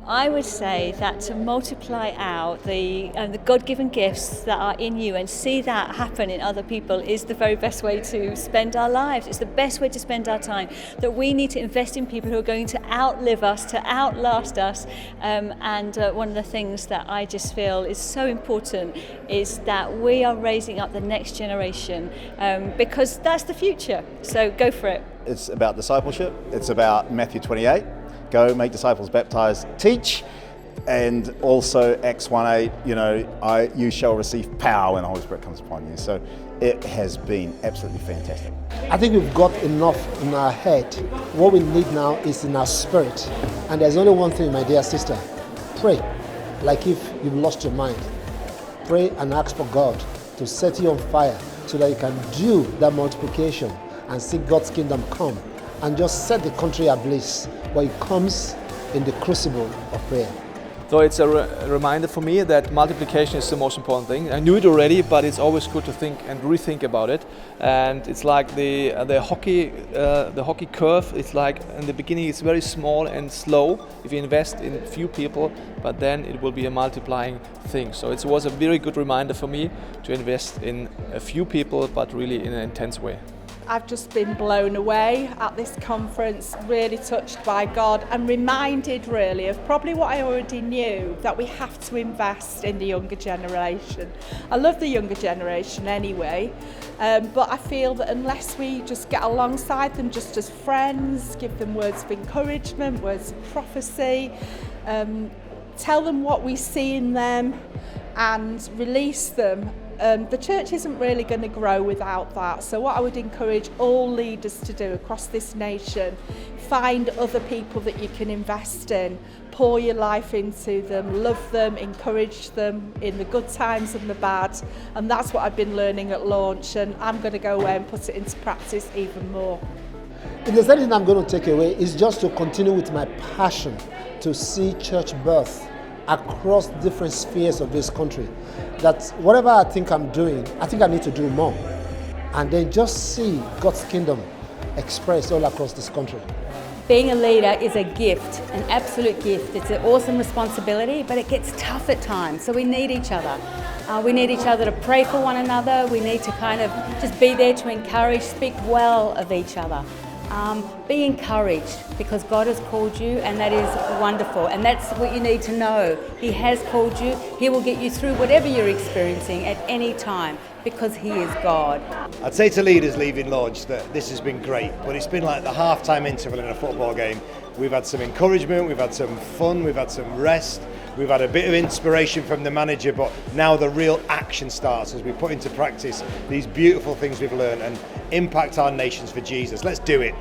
I would say that to multiply out the God-given gifts that are in you and see that happen in other people is the very best way to spend our lives. It's the best way to spend our time. That we need to invest in people who are going to outlive us, to outlast us. One of the things that I just feel is so important is that we are raising up the next generation because that's the future. So go for it. It's about discipleship. It's about Matthew 28. Go, make disciples, baptize, teach, and also Acts 1:8. You shall receive power when the Holy Spirit comes upon you. So it has been absolutely fantastic. I think we've got enough in our head. What we need now is in our spirit. And there's only one thing, my dear sister. Pray, like if you've lost your mind. Pray and ask for God to set you on fire so that you can do that multiplication and see God's kingdom come and just set the country ablaze. But it comes in the crucible of prayer. So it's a reminder for me that multiplication is the most important thing. I knew it already, but it's always good to think and rethink about it. And it's like the hockey curve. It's like in the beginning it's very small and slow if you invest in few people, but then it will be a multiplying thing. So it was a very good reminder for me to invest in a few people, but really in an intense way. I've just been blown away at this conference, really touched by God and reminded really of probably what I already knew, that we have to invest in the younger generation. I love the younger generation anyway, but I feel that unless we just get alongside them just as friends, give them words of encouragement, words of prophecy, tell them what we see in them and release them, the church isn't really going to grow without that. So what I would encourage all leaders to do across this nation, find other people that you can invest in, pour your life into them, love them, encourage them in the good times and the bad. And that's what I've been learning at launch, and I'm going to go away and put it into practice even more. If there's anything I'm going to take away, is just to continue with my passion to see church birth across different spheres of this country. That whatever I think I'm doing, I think I need to do more. And then just see God's kingdom expressed all across this country. Being a leader is a gift, an absolute gift. It's an awesome responsibility, but it gets tough at times. So we need each other. We need each other to pray for one another. We need to kind of just be there to encourage, speak well of each other. Be encouraged because God has called you, and that is wonderful, and that's what you need to know. He has called you. He will get you through whatever you're experiencing at any time because He is God. I'd say to leaders leaving Launch that this has been great, but it's been like the half-time interval in a football game. We've had some encouragement, we've had some fun, we've had some rest, we've had a bit of inspiration from the manager, but now the real action starts as we put into practice these beautiful things we've learned and impact our nations for Jesus. Let's do it.